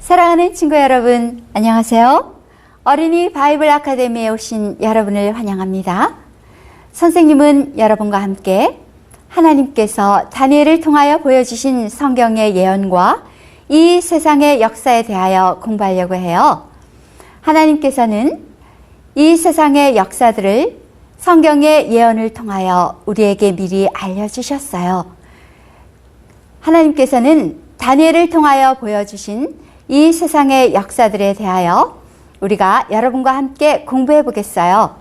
사랑하는 친구 여러분, 안녕하세요. 어린이 바이블 아카데미에 오신 여러분을 환영합니다. 선생님은 여러분과 함께 하나님께서 다니엘을 통하여 보여주신 성경의 예언과 이 세상의 역사에 대하여 공부하려고 해요. 하나님께서는 이 세상의 역사들을 성경의 예언을 통하여 우리에게 미리 알려주셨어요. 하나님께서는 다니엘을 통하여 보여주신 이 세상의 역사들에 대하여 우리가 여러분과 함께 공부해 보겠어요.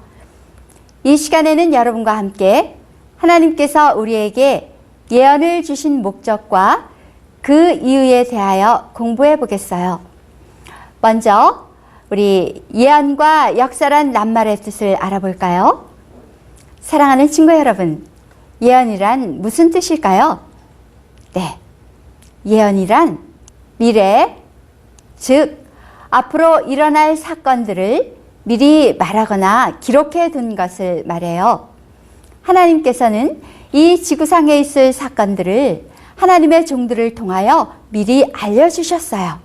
이 시간에는 여러분과 함께 하나님께서 우리에게 예언을 주신 목적과 그 이유에 대하여 공부해 보겠어요. 먼저 우리 예언과 역사란 낱말의 뜻을 알아볼까요? 사랑하는 친구 여러분, 예언이란 무슨 뜻일까요? 네, 예언이란 미래, 즉 앞으로 일어날 사건들을 미리 말하거나 기록해 둔 것을 말해요. 하나님께서는 이 지구상에 있을 사건들을 하나님의 종들을 통하여 미리 알려주셨어요.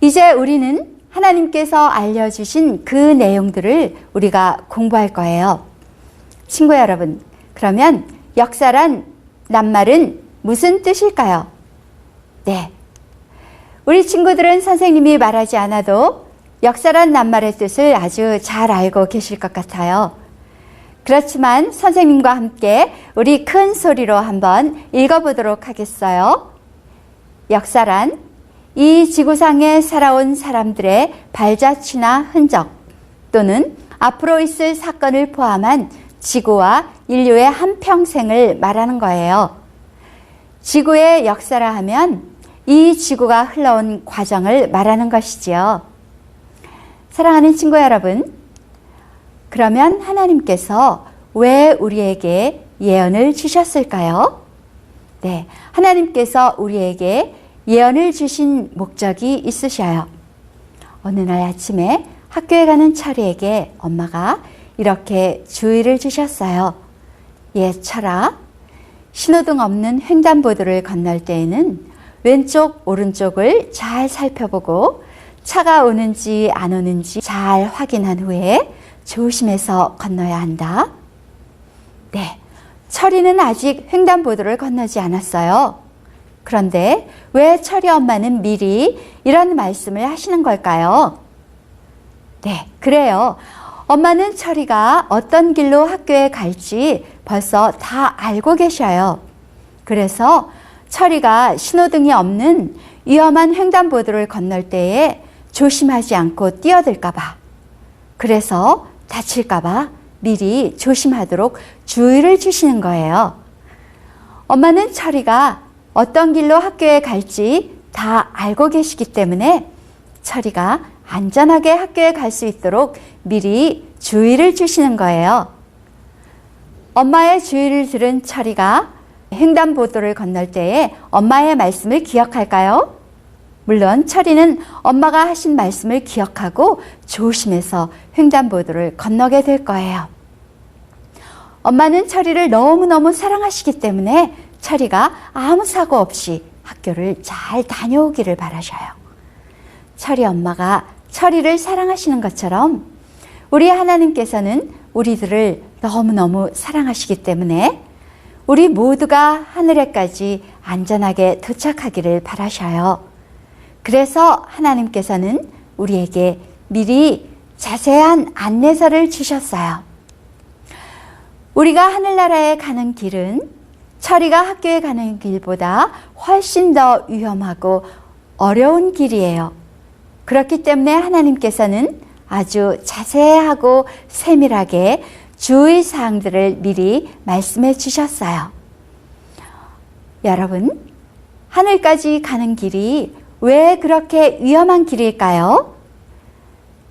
이제 우리는 하나님께서 알려주신 그 내용들을 우리가 공부할 거예요. 친구 여러분, 그러면 역사란 낱말은 무슨 뜻일까요? 네, 우리 친구들은 선생님이 말하지 않아도 역사란 낱말의 뜻을 아주 잘 알고 계실 것 같아요. 그렇지만 선생님과 함께 우리 큰 소리로 한번 읽어보도록 하겠어요. 역사란 이 지구상에 살아온 사람들의 발자취나 흔적 또는 앞으로 있을 사건을 포함한 지구와 인류의 한평생을 말하는 거예요. 지구의 역사라 하면 이 지구가 흘러온 과정을 말하는 것이지요. 사랑하는 친구 여러분, 그러면 하나님께서 왜 우리에게 예언을 주셨을까요? 네, 하나님께서 우리에게 예언을 주신 목적이 있으셔요. 어느 날 아침에 학교에 가는 철이에게 엄마가 이렇게 주의를 주셨어요. 철아, 신호등 없는 횡단보도를 건널 때에는 왼쪽, 오른쪽을 잘 살펴보고 차가 오는지 안 오는지 잘 확인한 후에 조심해서 건너야 한다. 네, 철이는 아직 횡단보도를 건너지 않았어요. 그런데 왜 철이 엄마는 미리 이런 말씀을 하시는 걸까요? 네, 그래요. 엄마는 철이가 어떤 길로 학교에 갈지 벌써 다 알고 계셔요. 그래서 철이가 신호등이 없는 위험한 횡단보도를 건널 때에 조심하지 않고 뛰어들까 봐, 그래서 다칠까 봐 미리 조심하도록 주의를 주시는 거예요. 엄마는 철이가 어떤 길로 학교에 갈지 다 알고 계시기 때문에 철이가 안전하게 학교에 갈 수 있도록 미리 주의를 주시는 거예요. 엄마의 주의를 들은 철이가 횡단보도를 건널 때에 엄마의 말씀을 기억할까요? 물론 철이는 엄마가 하신 말씀을 기억하고 조심해서 횡단보도를 건너게 될 거예요. 엄마는 철이를 너무너무 사랑하시기 때문에 철이가 아무 사고 없이 학교를 잘 다녀오기를 바라셔요. 철이 엄마가 철이를 사랑하시는 것처럼 우리 하나님께서는 우리들을 너무너무 사랑하시기 때문에 우리 모두가 하늘에까지 안전하게 도착하기를 바라셔요. 그래서 하나님께서는 우리에게 미리 자세한 안내서를 주셨어요. 우리가 하늘나라에 가는 길은 철이가 학교에 가는 길보다 훨씬 더 위험하고 어려운 길이에요. 그렇기 때문에 하나님께서는 아주 자세하고 세밀하게 주의사항들을 미리 말씀해 주셨어요. 여러분, 하늘까지 가는 길이 왜 그렇게 위험한 길일까요?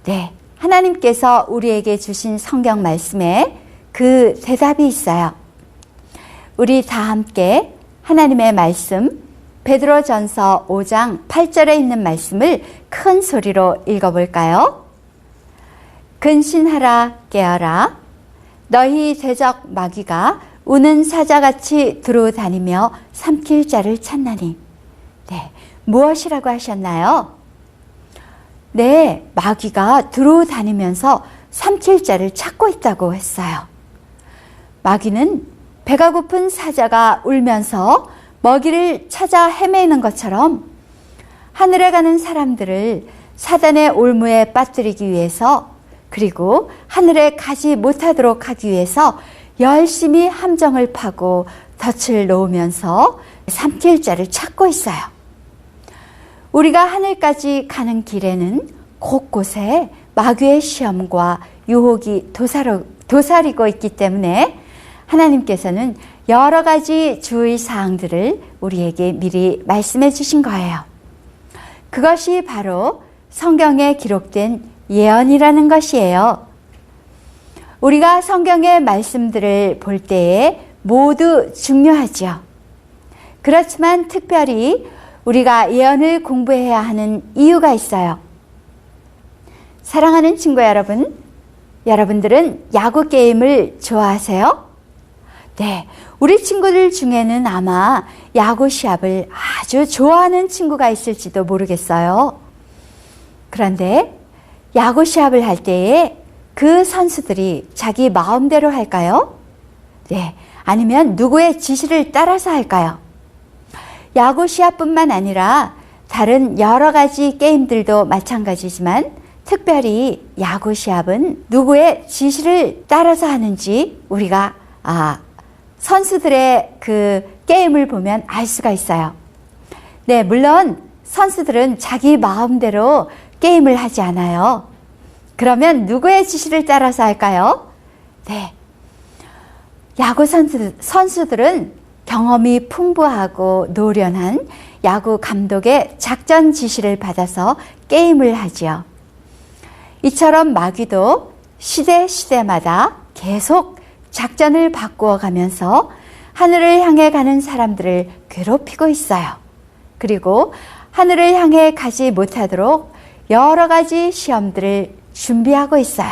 네, 하나님께서 우리에게 주신 성경 말씀에 그 대답이 있어요. 우리 다 함께 하나님의 말씀, 베드로전서 5장 8절에 있는 말씀을 큰 소리로 읽어볼까요? 근신하라, 깨어라. 너희 대적 마귀가 우는 사자같이 두루 다니며 삼킬 자를 찾나니 네, 무엇이라고 하셨나요? 네, 마귀가 두루 다니면서 삼킬자를 찾고 있다고 했어요. 마귀는 배가 고픈 사자가 울면서 먹이를 찾아 헤매는 것처럼 하늘에 가는 사람들을 사단의 올무에 빠뜨리기 위해서, 그리고 하늘에 가지 못하도록 하기 위해서 열심히 함정을 파고 덫을 놓으면서 삼킬 자를 찾고 있어요. 우리가 하늘까지 가는 길에는 곳곳에 마귀의 시험과 유혹이 도사리고 있기 때문에 하나님께서는 여러 가지 주의 사항들을 우리에게 미리 말씀해 주신 거예요. 그것이 바로 성경에 기록된 예언이라는 것이에요. 우리가 성경의 말씀들을 볼 때에 모두 중요하죠. 그렇지만 특별히 우리가 예언을 공부해야 하는 이유가 있어요. 사랑하는 친구 여러분, 여러분들은 야구 게임을 좋아하세요? 네, 우리 친구들 중에는 아마 야구 시합을 아주 좋아하는 친구가 있을지도 모르겠어요. 그런데 야구 시합을 할 때에 그 선수들이 자기 마음대로 할까요? 네, 아니면 누구의 지시를 따라서 할까요? 야구 시합뿐만 아니라 다른 여러 가지 게임들도 마찬가지지만 특별히 야구 시합은 누구의 지시를 따라서 하는지 우리가 선수들의 그 게임을 보면 알 수가 있어요. 네, 물론 선수들은 자기 마음대로 게임을 하지 않아요. 그러면 누구의 지시를 따라서 할까요? 네, 야구 선수들은 경험이 풍부하고 노련한 야구 감독의 작전 지시를 받아서 게임을 하지요. 이처럼 마귀도 시대마다 계속 작전을 바꾸어 가면서 하늘을 향해 가는 사람들을 괴롭히고 있어요. 그리고 하늘을 향해 가지 못하도록 여러 가지 시험들을 준비하고 있어요.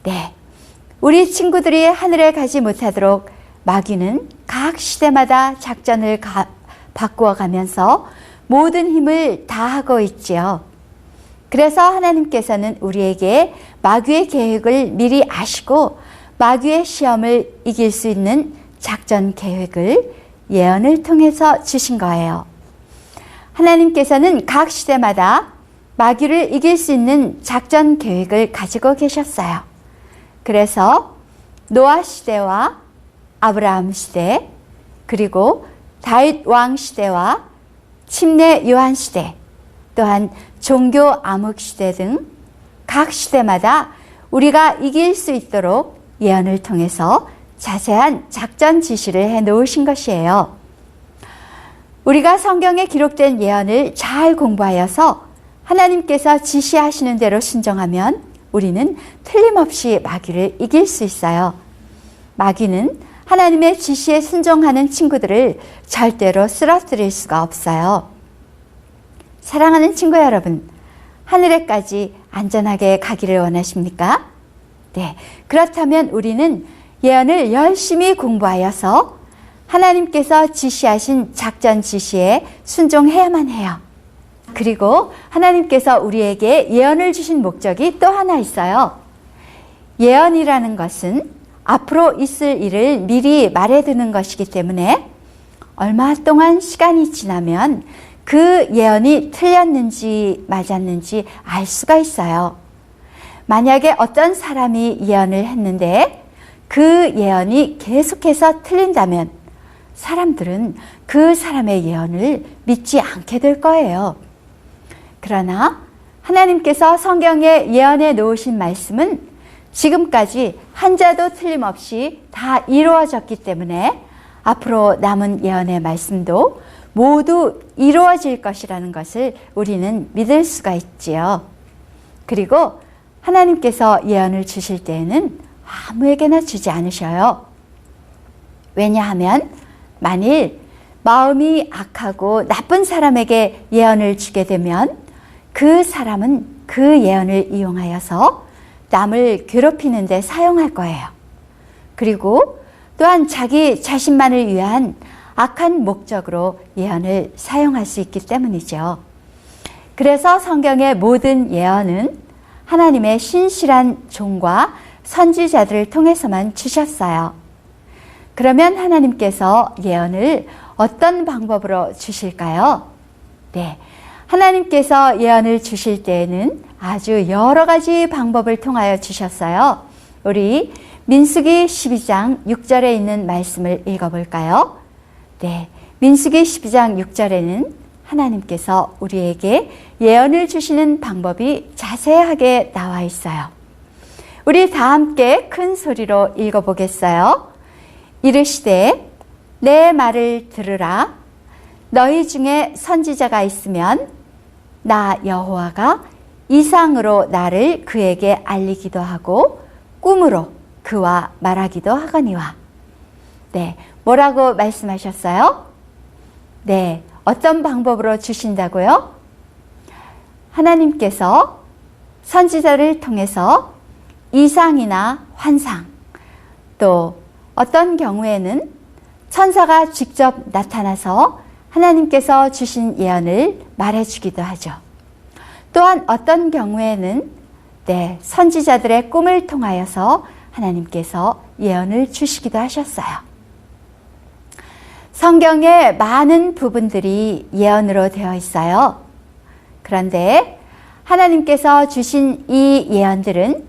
네, 우리 친구들이 하늘에 가지 못하도록 마귀는 각 시대마다 작전을 바꾸어 가면서 모든 힘을 다하고 있지요. 그래서 하나님께서는 우리에게 마귀의 계획을 미리 아시고 마귀의 시험을 이길 수 있는 작전 계획을 예언을 통해서 주신 거예요. 하나님께서는 각 시대마다 마귀를 이길 수 있는 작전 계획을 가지고 계셨어요. 그래서 노아 시대와 아브라함 시대, 그리고 다윗 왕 시대와 침례 요한 시대, 또한 종교 암흑 시대 등 각 시대마다 우리가 이길 수 있도록 예언을 통해서 자세한 작전 지시를 해 놓으신 것이에요. 우리가 성경에 기록된 예언을 잘 공부하여서 하나님께서 지시하시는 대로 순종하면 우리는 틀림없이 마귀를 이길 수 있어요. 마귀는 하나님의 지시에 순종하는 친구들을 절대로 쓰러뜨릴 수가 없어요. 사랑하는 친구 여러분, 하늘에까지 안전하게 가기를 원하십니까? 네, 그렇다면 우리는 예언을 열심히 공부하여서 하나님께서 지시하신 작전 지시에 순종해야만 해요. 그리고 하나님께서 우리에게 예언을 주신 목적이 또 하나 있어요. 예언이라는 것은 앞으로 있을 일을 미리 말해두는 것이기 때문에 얼마 동안 시간이 지나면 그 예언이 틀렸는지 맞았는지 알 수가 있어요. 만약에 어떤 사람이 예언을 했는데 그 예언이 계속해서 틀린다면 사람들은 그 사람의 예언을 믿지 않게 될 거예요. 그러나 하나님께서 성경에 예언해 놓으신 말씀은 지금까지 한자도 틀림없이 다 이루어졌기 때문에 앞으로 남은 예언의 말씀도 모두 이루어질 것이라는 것을 우리는 믿을 수가 있지요. 그리고 하나님께서 예언을 주실 때에는 아무에게나 주지 않으셔요. 왜냐하면 만일 마음이 악하고 나쁜 사람에게 예언을 주게 되면 그 사람은 그 예언을 이용하여서 남을 괴롭히는 데 사용할 거예요. 그리고 또한 자기 자신만을 위한 악한 목적으로 예언을 사용할 수 있기 때문이죠. 그래서 성경의 모든 예언은 하나님의 신실한 종과 선지자들을 통해서만 주셨어요. 그러면 하나님께서 예언을 어떤 방법으로 주실까요? 네, 하나님께서 예언을 주실 때에는 아주 여러 가지 방법을 통하여 주셨어요. 우리 민수기 12장 6절에 있는 말씀을 읽어볼까요? 네, 민수기 12장 6절에는 하나님께서 우리에게 예언을 주시는 방법이 자세하게 나와 있어요. 우리 다 함께 큰 소리로 읽어보겠어요. 이르시되 내 말을 들으라. 너희 중에 선지자가 있으면 나 여호와가 이상으로 나를 그에게 알리기도 하고 꿈으로 그와 말하기도 하거니와. 네, 뭐라고 말씀하셨어요? 네, 어떤 방법으로 주신다고요? 하나님께서 선지자를 통해서 이상이나 환상, 또 어떤 경우에는 천사가 직접 나타나서 하나님께서 주신 예언을 말해주기도 하죠. 또한 어떤 경우에는 선지자들의 꿈을 통하여서 하나님께서 예언을 주시기도 하셨어요. 성경의 많은 부분들이 예언으로 되어 있어요. 그런데 하나님께서 주신 이 예언들은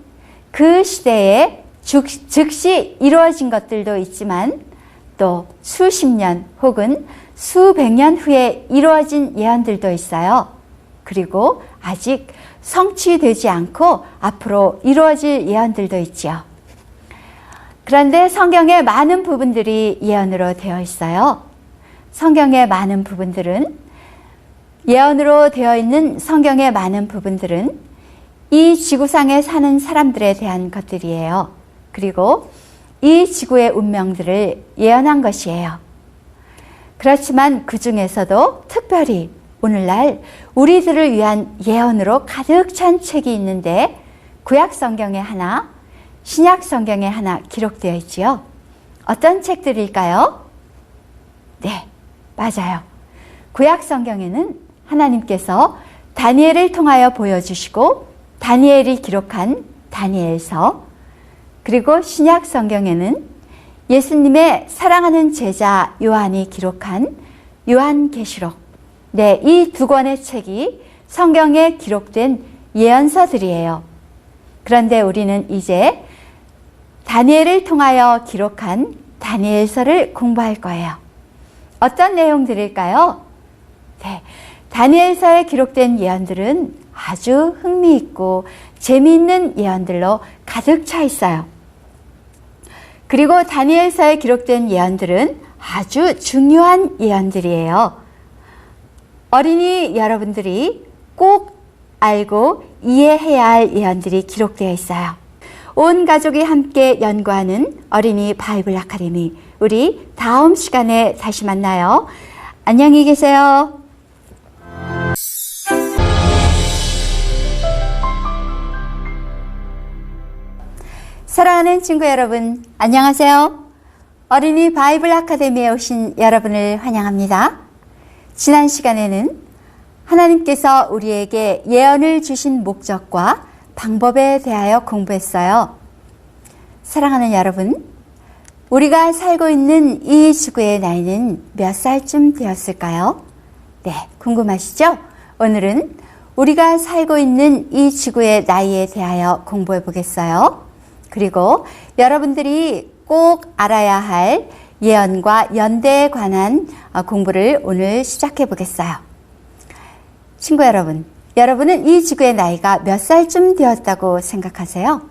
그 시대에 즉시 이루어진 것들도 있지만 또 수십 년 혹은 수백 년 후에 이루어진 예언들도 있어요. 그리고 아직 성취되지 않고 앞으로 이루어질 예언들도 있죠. 그런데 성경의 많은 부분들이 예언으로 되어 있어요. 성경의 많은 부분들은 예언으로 되어 있는 성경의 많은 부분들은 이 지구상에 사는 사람들에 대한 것들이에요. 그리고 이 지구의 운명들을 예언한 것이에요. 그렇지만 그 중에서도 특별히 오늘날 우리들을 위한 예언으로 가득 찬 책이 있는데 구약 성경에 하나, 신약 성경에 하나 기록되어 있지요. 어떤 책들일까요? 네, 맞아요. 구약 성경에는 하나님께서 다니엘을 통하여 보여주시고 다니엘이 기록한 다니엘서, 그리고 신약 성경에는 예수님의 사랑하는 제자 요한이 기록한 요한계시록, 네, 이 두 권의 책이 성경에 기록된 예언서들이에요. 그런데 우리는 이제 다니엘을 통하여 기록한 다니엘서를 공부할 거예요. 어떤 내용들일까요? 네, 다니엘서에 기록된 예언들은 아주 흥미있고 재미있는 예언들로 가득 차 있어요. 그리고 다니엘서에 기록된 예언들은 아주 중요한 예언들이에요. 어린이 여러분들이 꼭 알고 이해해야 할 예언들이 기록되어 있어요. 온 가족이 함께 연구하는 어린이 바이블 아카데미. 우리 다음 시간에 다시 만나요. 안녕히 계세요. 사랑하는 친구 여러분, 안녕하세요. 어린이 바이블 아카데미에 오신 여러분을 환영합니다. 지난 시간에는 하나님께서 우리에게 예언을 주신 목적과 방법에 대하여 공부했어요. 사랑하는 여러분, 우리가 살고 있는 이 지구의 나이는 몇 살쯤 되었을까요? 네, 궁금하시죠? 오늘은 우리가 살고 있는 이 지구의 나이에 대하여 공부해 보겠어요. 그리고 여러분들이 꼭 알아야 할 예언과 연대에 관한 공부를 오늘 시작해 보겠어요. 친구 여러분, 여러분은 이 지구의 나이가 몇 살쯤 되었다고 생각하세요?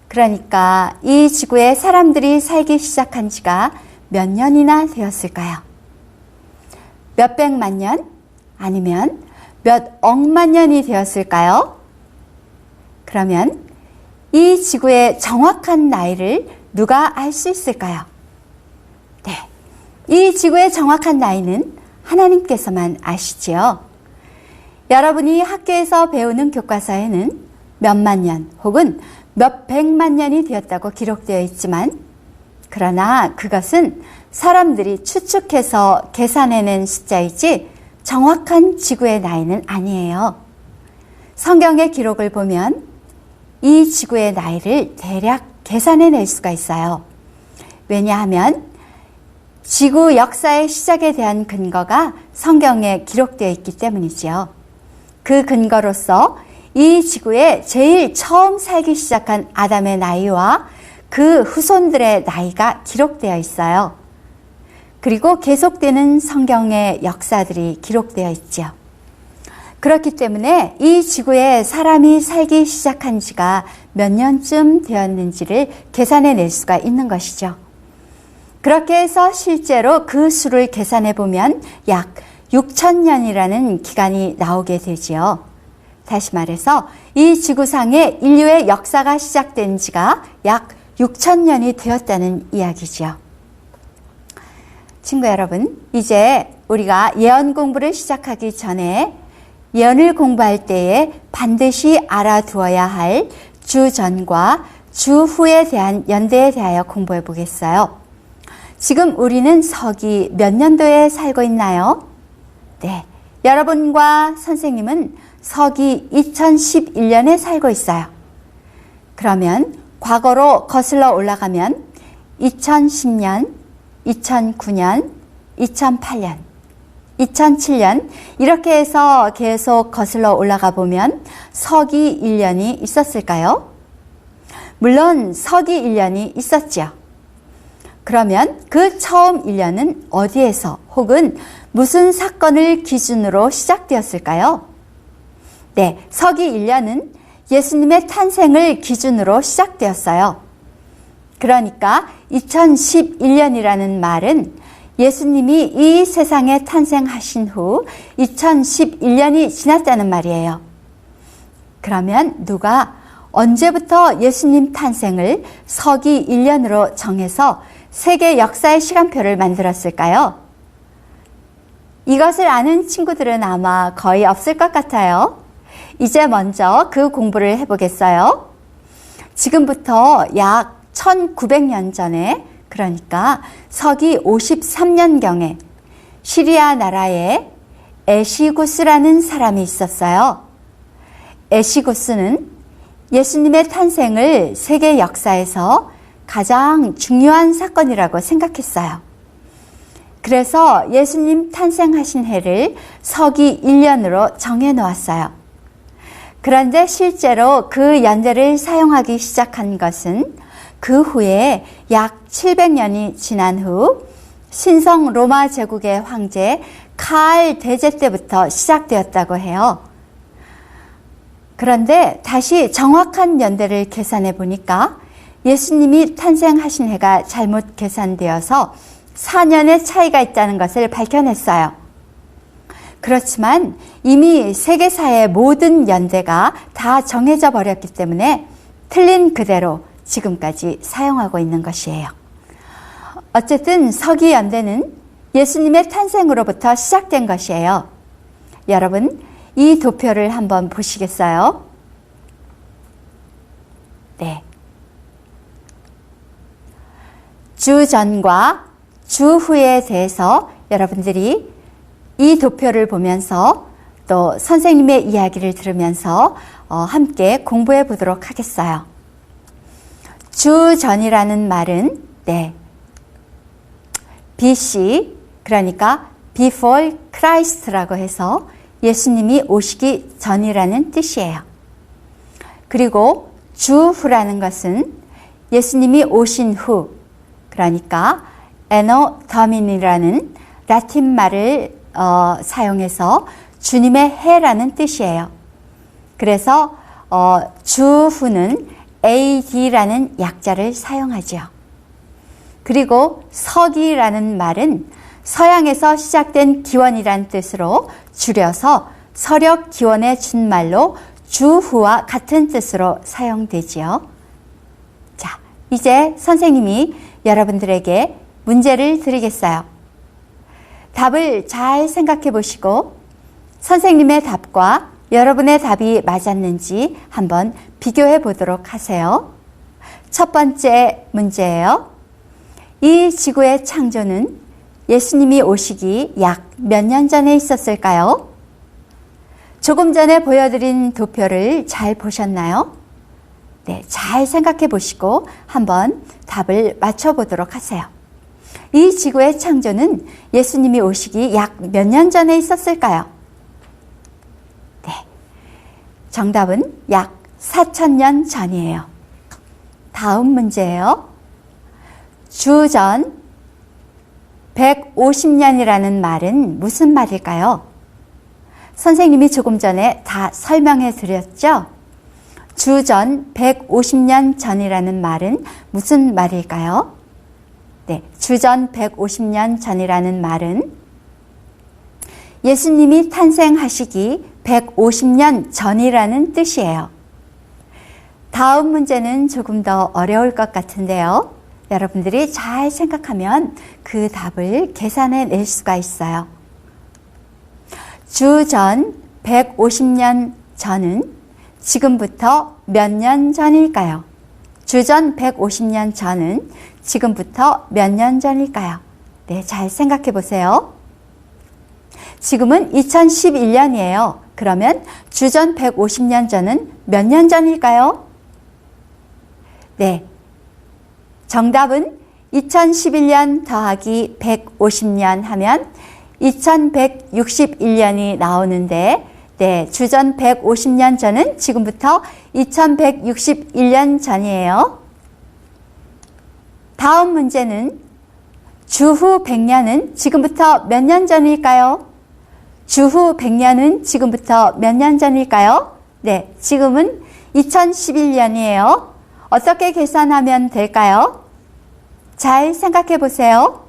그러니까 이 지구에 사람들이 살기 시작한 지가 몇 년이나 되었을까요? 몇 백만 년? 아니면 몇 억만 년이 되었을까요? 그러면 이 지구의 정확한 나이를 누가 알 수 있을까요? 네, 이 지구의 정확한 나이는 하나님께서만 아시지요. 여러분이 학교에서 배우는 교과서에는 몇만 년 혹은 몇 백만 년이 되었다고 기록되어 있지만, 그러나 그것은 사람들이 추측해서 계산해낸 숫자이지 정확한 지구의 나이는 아니에요. 성경의 기록을 보면 이 지구의 나이를 대략 계산해낼 수가 있어요. 왜냐하면 지구 역사의 시작에 대한 근거가 성경에 기록되어 있기 때문이지요. 그 근거로서 이 지구에 제일 처음 살기 시작한 아담의 나이와 그 후손들의 나이가 기록되어 있어요. 그리고 계속되는 성경의 역사들이 기록되어 있죠. 그렇기 때문에 이 지구에 사람이 살기 시작한 지가 몇 년쯤 되었는지를 계산해낼 수가 있는 것이죠. 그렇게 해서 실제로 그 수를 계산해 보면 약 6,000년이라는 기간이 나오게 되지요. 다시 말해서 이 지구상에 인류의 역사가 시작된 지가 약 6,000년이 되었다는 이야기죠. 친구 여러분, 이제 우리가 예언 공부를 시작하기 전에 예언을 공부할 때에 반드시 알아두어야 할 주 전과 주 후에 대한 연대에 대하여 공부해 보겠어요. 지금 우리는 서기 몇 년도에 살고 있나요? 네, 여러분과 선생님은 서기 2011년에 살고 있어요. 그러면 과거로 거슬러 올라가면 2010년, 2009년, 2008년, 2007년 이렇게 해서 계속 거슬러 올라가 보면 서기 1년이 있었을까요? 물론 서기 1년이 있었죠. 그러면 그 처음 1년은 어디에서 혹은 무슨 사건을 기준으로 시작되었을까요? 네, 서기 1년은 예수님의 탄생을 기준으로 시작되었어요. 그러니까 2011년이라는 말은 예수님이 이 세상에 탄생하신 후 2011년이 지났다는 말이에요. 그러면 누가 언제부터 예수님 탄생을 서기 1년으로 정해서 세계 역사의 시간표를 만들었을까요? 이것을 아는 친구들은 아마 거의 없을 것 같아요. 이제 먼저 그 공부를 해보겠어요. 지금부터 약 1900년 전에, 그러니까 서기 53년경에 시리아 나라에 에시구스라는 사람이 있었어요. 에시구스는 예수님의 탄생을 세계 역사에서 가장 중요한 사건이라고 생각했어요. 그래서 예수님 탄생하신 해를 서기 1년으로 정해놓았어요. 그런데 실제로 그 연대를 사용하기 시작한 것은 그 후에 약 700년이 지난 후 신성 로마 제국의 황제 칼 대제 때부터 시작되었다고 해요. 그런데 다시 정확한 연대를 계산해 보니까 예수님이 탄생하신 해가 잘못 계산되어서 4년의 차이가 있다는 것을 밝혀냈어요. 그렇지만 이미 세계사의 모든 연대가 다 정해져 버렸기 때문에 틀린 그대로 지금까지 사용하고 있는 것이에요. 어쨌든 서기 연대는 예수님의 탄생으로부터 시작된 것이에요. 여러분, 이 도표를 한번 보시겠어요? 네. 주 전과 주 후에 대해서 여러분들이 이 도표를 보면서 또 선생님의 이야기를 들으면서 함께 공부해 보도록 하겠어요. 주 전이라는 말은 네, BC, 그러니까 Before Christ라고 해서 예수님이 오시기 전이라는 뜻이에요. 그리고 주 후라는 것은 예수님이 오신 후, 그러니까 Anno Domin이라는 라틴 말을 사용해서 주님의 해라는 뜻이에요. 그래서 주 후는 AD라는 약자를 사용하죠. 그리고 서기라는 말은 서양에서 시작된 기원이란 뜻으로 줄여서 서력 기원의 준말로 주후와 같은 뜻으로 사용되지요. 자, 이제 선생님이 여러분들에게 문제를 드리겠어요. 답을 잘 생각해 보시고 선생님의 답과 여러분의 답이 맞았는지 한번 비교해 보도록 하세요. 첫 번째 문제예요. 이 지구의 창조는 예수님이 오시기 약 몇 년 전에 있었을까요? 조금 전에 보여드린 도표를 잘 보셨나요? 네, 잘 생각해 보시고 한번 답을 맞춰보도록 하세요. 이 지구의 창조는 예수님이 오시기 약 몇 년 전에 있었을까요? 네, 정답은 약 4,000년 전이에요. 다음 문제예요. 주전 150년이라는 말은 무슨 말일까요? 선생님이 조금 전에 다 설명해 드렸죠? 주전 150년 전이라는 말은 무슨 말일까요? 네, 주전 150년 전이라는 말은 예수님이 탄생하시기 150년 전이라는 뜻이에요. 다음 문제는 조금 더 어려울 것 같은데요. 여러분들이 잘 생각하면 그 답을 계산해 낼 수가 있어요. 주전 150년 전은 지금부터 몇 년 전일까요? 주전 150년 전은 지금부터 몇 년 전일까요? 네, 잘 생각해 보세요. 지금은 2011년이에요. 그러면 주전 150년 전은 몇 년 전일까요? 네, 정답은 2011년 더하기 150년 하면 2161년이 나오는데, 네, 주전 150년 전은 지금부터 2161년 전이에요. 다음 문제는 주후 100년은 지금부터 몇 년 전일까요? 주후 100년은 지금부터 몇 년 전일까요? 네, 지금은 2011년이에요. 어떻게 계산하면 될까요? 잘 생각해 보세요.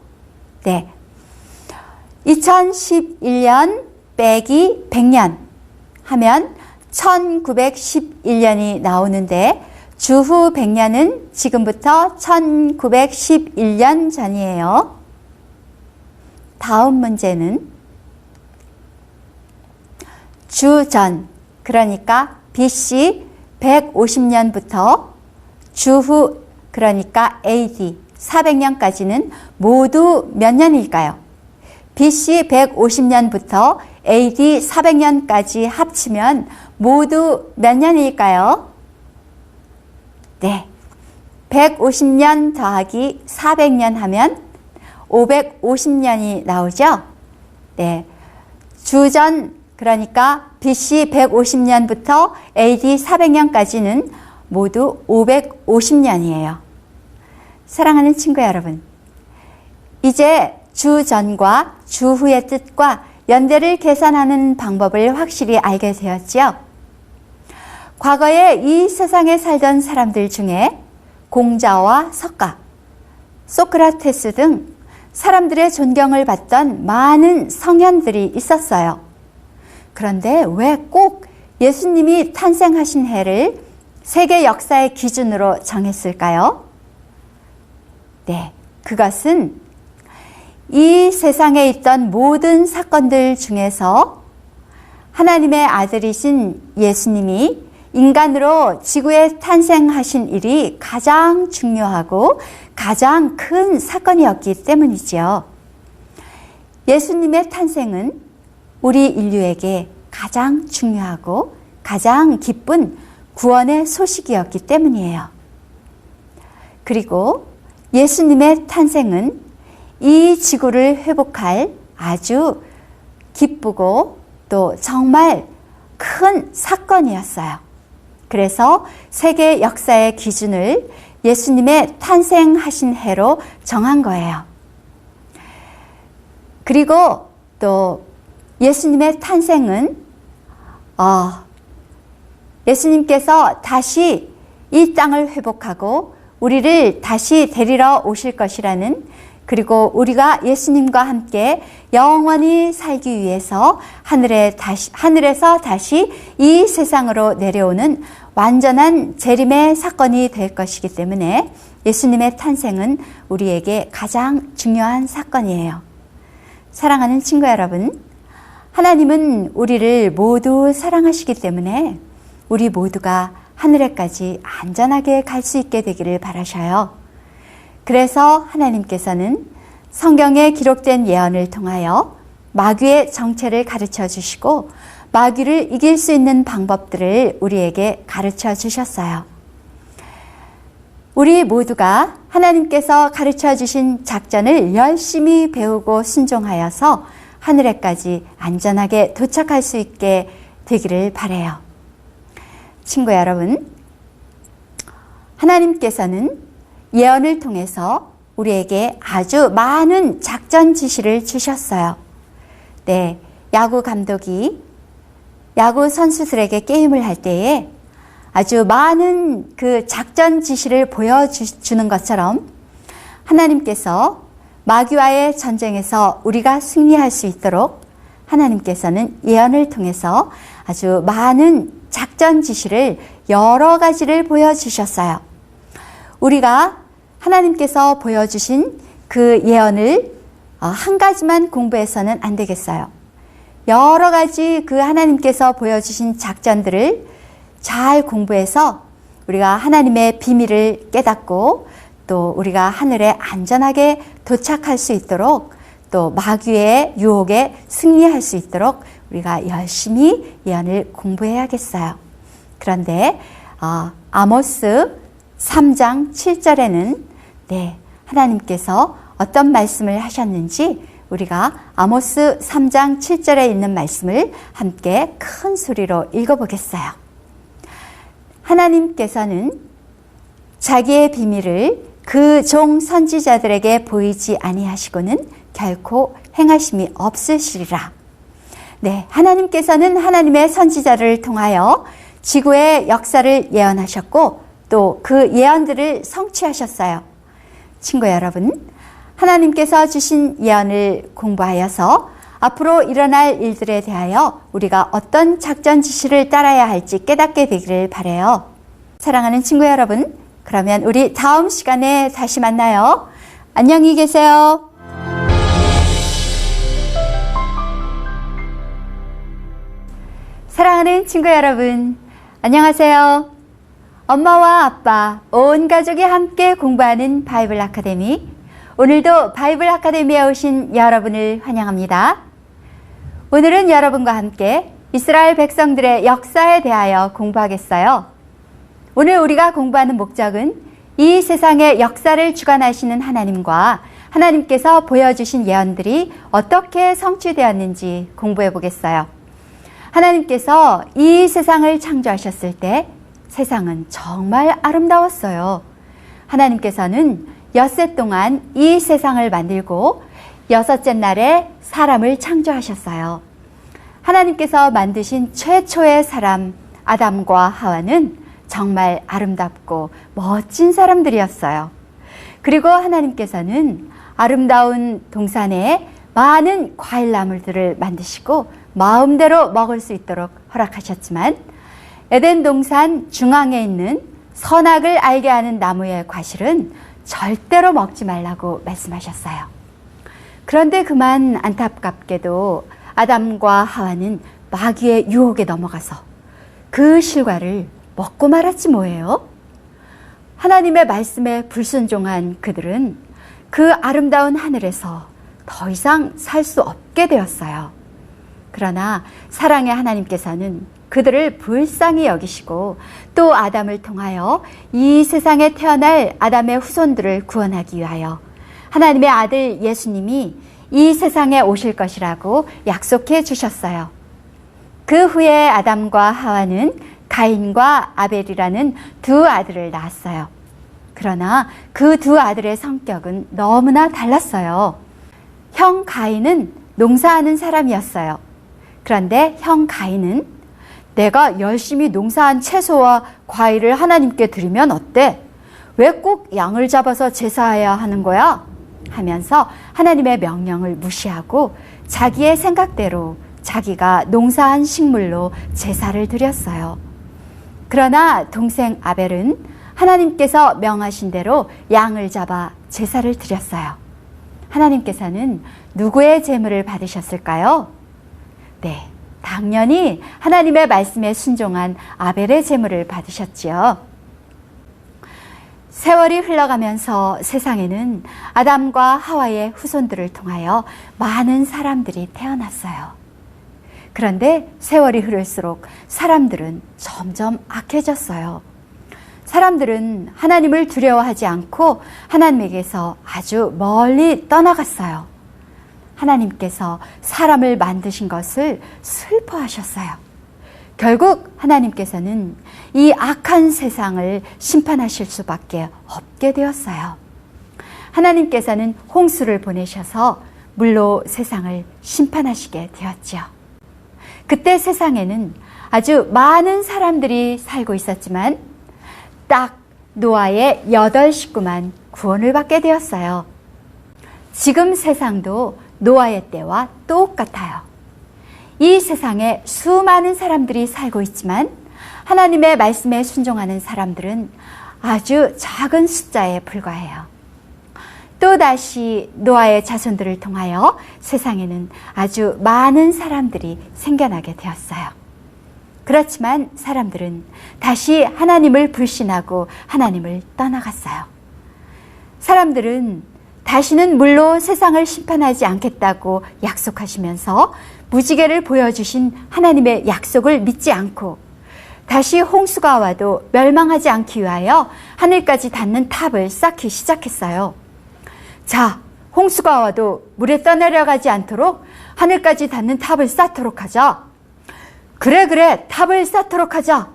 네, 2011년 빼기 100년 하면 1911년이 나오는데 주후 100년은 지금부터 1911년 전이에요. 다음 문제는 주전, 그러니까 BC 150년부터 주후, 그러니까 AD 400년까지는 모두 몇 년일까요? BC 150년부터 AD 400년까지 합치면 모두 몇 년일까요? 네, 150년 더하기 400년 하면 550년이 나오죠? 네, 주전, 그러니까 BC 150년부터 AD 400년까지는 모두 550년이에요. 사랑하는 친구 여러분, 이제 주전과 주후의 뜻과 연대를 계산하는 방법을 확실히 알게 되었지요. 과거에 이 세상에 살던 사람들 중에 공자와 석가, 소크라테스 등 사람들의 존경을 받던 많은 성현들이 있었어요. 그런데 왜 꼭 예수님이 탄생하신 해를 세계 역사의 기준으로 정했을까요? 네, 그것은 이 세상에 있던 모든 사건들 중에서 하나님의 아들이신 예수님이 인간으로 지구에 탄생하신 일이 가장 중요하고 가장 큰 사건이었기 때문이지요. 예수님의 탄생은 우리 인류에게 가장 중요하고 가장 기쁜 구원의 소식이었기 때문이에요. 그리고 예수님의 탄생은 이 지구를 회복할 아주 기쁘고 또 정말 큰 사건이었어요. 그래서 세계 역사의 기준을 예수님의 탄생하신 해로 정한 거예요. 그리고 또 예수님의 탄생은 예수님께서 다시 이 땅을 회복하고 우리를 다시 데리러 오실 것이라는, 그리고 우리가 예수님과 함께 영원히 살기 위해서 하늘에서 다시 이 세상으로 내려오는 완전한 재림의 사건이 될 것이기 때문에 예수님의 탄생은 우리에게 가장 중요한 사건이에요. 사랑하는 친구 여러분, 하나님은 우리를 모두 사랑하시기 때문에 우리 모두가 하늘에까지 안전하게 갈 수 있게 되기를 바라셔요. 그래서 하나님께서는 성경에 기록된 예언을 통하여 마귀의 정체를 가르쳐 주시고 마귀를 이길 수 있는 방법들을 우리에게 가르쳐 주셨어요. 우리 모두가 하나님께서 가르쳐 주신 작전을 열심히 배우고 순종하여서 하늘에까지 안전하게 도착할 수 있게 되기를 바라요. 친구 여러분, 하나님께서는 예언을 통해서 우리에게 아주 많은 작전 지시를 주셨어요. 네, 야구 감독이 야구 선수들에게 게임을 할 때에 아주 많은 그 작전 지시를 보여주는 것처럼 하나님께서 마귀와의 전쟁에서 우리가 승리할 수 있도록 하나님께서는 예언을 통해서 아주 많은 작전 지시를 여러 가지를 보여주셨어요. 우리가 하나님께서 보여주신 그 예언을 한 가지만 공부해서는 안 되겠어요. 여러 가지 그 하나님께서 보여주신 작전들을 잘 공부해서 우리가 하나님의 비밀을 깨닫고 또 우리가 하늘에 안전하게 도착할 수 있도록 또 마귀의 유혹에 승리할 수 있도록 우리가 열심히 예언을 공부해야겠어요. 그런데 아모스 3장 7절에는 하나님께서 어떤 말씀을 하셨는지 우리가 아모스 3장 7절에 있는 말씀을 함께 큰 소리로 읽어보겠어요. 하나님께서는 자기의 비밀을 그 종 선지자들에게 보이지 아니하시고는 결코 행하심이 없으시리라. 네, 하나님께서는 하나님의 선지자를 통하여 지구의 역사를 예언하셨고 또 그 예언들을 성취하셨어요. 친구 여러분, 하나님께서 주신 예언을 공부하여서 앞으로 일어날 일들에 대하여 우리가 어떤 작전 지시를 따라야 할지 깨닫게 되기를 바라요. 사랑하는 친구 여러분, 그러면 우리 다음 시간에 다시 만나요. 안녕히 계세요. 사랑하는 친구 여러분, 안녕하세요. 엄마와 아빠, 온 가족이 함께 공부하는 바이블 아카데미, 오늘도 바이블 아카데미에 오신 여러분을 환영합니다. 오늘은 여러분과 함께 이스라엘 백성들의 역사에 대하여 공부하겠어요. 오늘 우리가 공부하는 목적은 이 세상의 역사를 주관하시는 하나님과 하나님께서 보여주신 예언들이 어떻게 성취되었는지 공부해 보겠어요. 하나님께서 이 세상을 창조하셨을 때 세상은 정말 아름다웠어요. 하나님께서는 엿새 동안 이 세상을 만들고 여섯째 날에 사람을 창조하셨어요. 하나님께서 만드신 최초의 사람 아담과 하와는 정말 아름답고 멋진 사람들이었어요. 그리고 하나님께서는 아름다운 동산에 많은 과일 나물들을 만드시고 마음대로 먹을 수 있도록 허락하셨지만 에덴 동산 중앙에 있는 선악을 알게 하는 나무의 과실은 절대로 먹지 말라고 말씀하셨어요. 그런데 그만 안타깝게도 아담과 하와는 마귀의 유혹에 넘어가서 그 실과를 먹고 말았지 뭐예요? 하나님의 말씀에 불순종한 그들은 그 아름다운 하늘에서 더 이상 살 수 없게 되었어요. 그러나 사랑의 하나님께서는 그들을 불쌍히 여기시고 또 아담을 통하여 이 세상에 태어날 아담의 후손들을 구원하기 위하여 하나님의 아들 예수님이 이 세상에 오실 것이라고 약속해 주셨어요. 그 후에 아담과 하와는 가인과 아벨이라는 두 아들을 낳았어요. 그러나 그 두 아들의 성격은 너무나 달랐어요. 형 가인은 농사하는 사람이었어요. 그런데 형 가인은 내가 열심히 농사한 채소와 과일을 하나님께 드리면 어때? 왜 꼭 양을 잡아서 제사해야 하는 거야? 하면서 하나님의 명령을 무시하고 자기의 생각대로 자기가 농사한 식물로 제사를 드렸어요. 그러나 동생 아벨은 하나님께서 명하신 대로 양을 잡아 제사를 드렸어요. 하나님께서는 누구의 제물을 받으셨을까요? 네, 당연히 하나님의 말씀에 순종한 아벨의 제물을 받으셨지요. 세월이 흘러가면서 세상에는 아담과 하와의 후손들을 통하여 많은 사람들이 태어났어요. 그런데 세월이 흐를수록 사람들은 점점 악해졌어요. 사람들은 하나님을 두려워하지 않고 하나님에게서 아주 멀리 떠나갔어요. 하나님께서 사람을 만드신 것을 슬퍼하셨어요. 결국 하나님께서는 이 악한 세상을 심판하실 수밖에 없게 되었어요. 하나님께서는 홍수를 보내셔서 물로 세상을 심판하시게 되었죠. 그때 세상에는 아주 많은 사람들이 살고 있었지만 딱 노아의 8식구만 구원을 받게 되었어요. 지금 세상도 노아의 때와 똑같아요. 이 세상에 수많은 사람들이 살고 있지만 하나님의 말씀에 순종하는 사람들은 아주 작은 숫자에 불과해요. 또다시 노아의 자손들을 통하여 세상에는 아주 많은 사람들이 생겨나게 되었어요. 그렇지만 사람들은 다시 하나님을 불신하고 하나님을 떠나갔어요. 사람들은 다시는 물로 세상을 심판하지 않겠다고 약속하시면서 무지개를 보여주신 하나님의 약속을 믿지 않고 다시 홍수가 와도 멸망하지 않기 위하여 하늘까지 닿는 탑을 쌓기 시작했어요. 자, 홍수가 와도 물에 떠내려가지 않도록 하늘까지 닿는 탑을 쌓도록 하자. 그래, 탑을 쌓도록 하자.